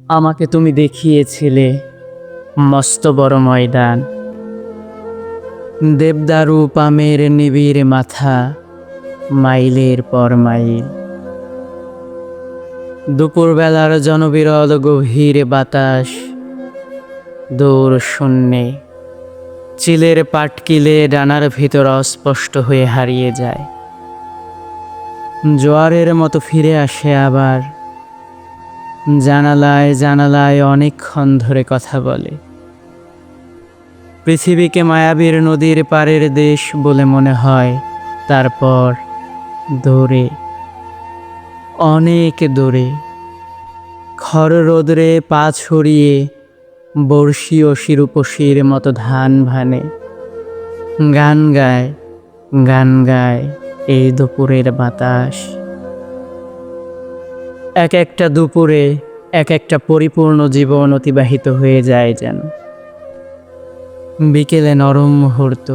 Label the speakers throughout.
Speaker 1: আমাকে তুমি দেখিয়েছিলে মস্ত বড় ময়দান, দেবদারু পামের নিবিড় মাথা, মাইলের পর মাইল। দুপুরবেলার জনবিরল গভীর বাতাস, দূর শূন্যে চিলের পাটকিলে ডানার ভিতর অস্পষ্ট হয়ে হারিয়ে যায়। জোয়ারের মতো ফিরে আসে আবার, জানালায় জানালায় অনেকক্ষণ ধরে কথা বলে। পৃথিবীকে মায়াবীর নদীর পাড়ের দেশ বলে মনে হয়। তারপর দূরে, অনেক দূরে, খর রোদরে পা ছড়িয়ে বর্ষি ও শিরুপশির মতো ধান ভানে, গান গায়, গান গায় এই দুপুরের বাতাস। এক একটা দুপুরে এক একটা পরিপূর্ণ জীবন অতিবাহিত হয়ে যায় যেন। বিকেলে নরম মুহূর্ত,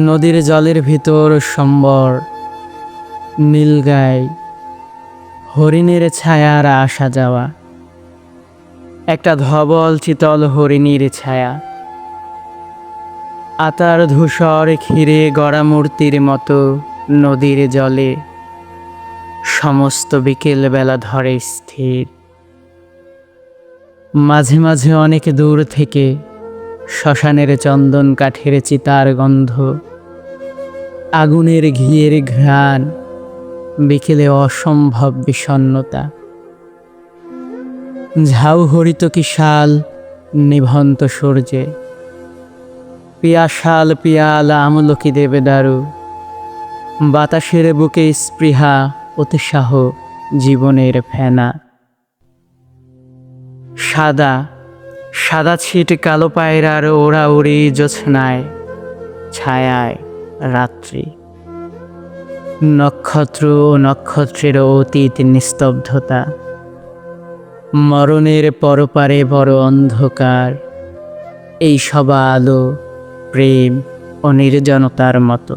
Speaker 1: নদীর জলের ভিতর সম্বর, নীলগাই, হরিণের ছায়ার আসা যাওয়া, একটা ধবল চিতল হরিণীর ছায়া, আতার ধূসর ক্ষীরে গড়া মূর্তির মতো নদীর জলে সমস্ত বিকেলবেলা ধরে স্থির। মাঝে মাঝে অনেক দূর থেকে শ্মশানের চন্দন কাঠের চিতার গন্ধ, আগুনের ঘিয়ের ঘ্রাণ, বিকেলে অসম্ভব বিষণ্ণতা। ঝাউ হরিতকি শাল নিভন্ত সূর্যে, পিয়াশাল পিয়াল আমলকি দেবদারু, বাতাসের বুকে স্পৃহা উৎসাহ জীবনের ফেনা। সাদা সাদা ছিট কালো পায়রার ওড়াউড়ি জ্যোৎস্নায়, ছায়ায় রাত্রি, নক্ষত্র ও নক্ষত্রের অতীত নিস্তব্ধতা, মরণের পরপারে বড় অন্ধকার, এই সবা আলো প্রেম ও নির্জনতার মতো।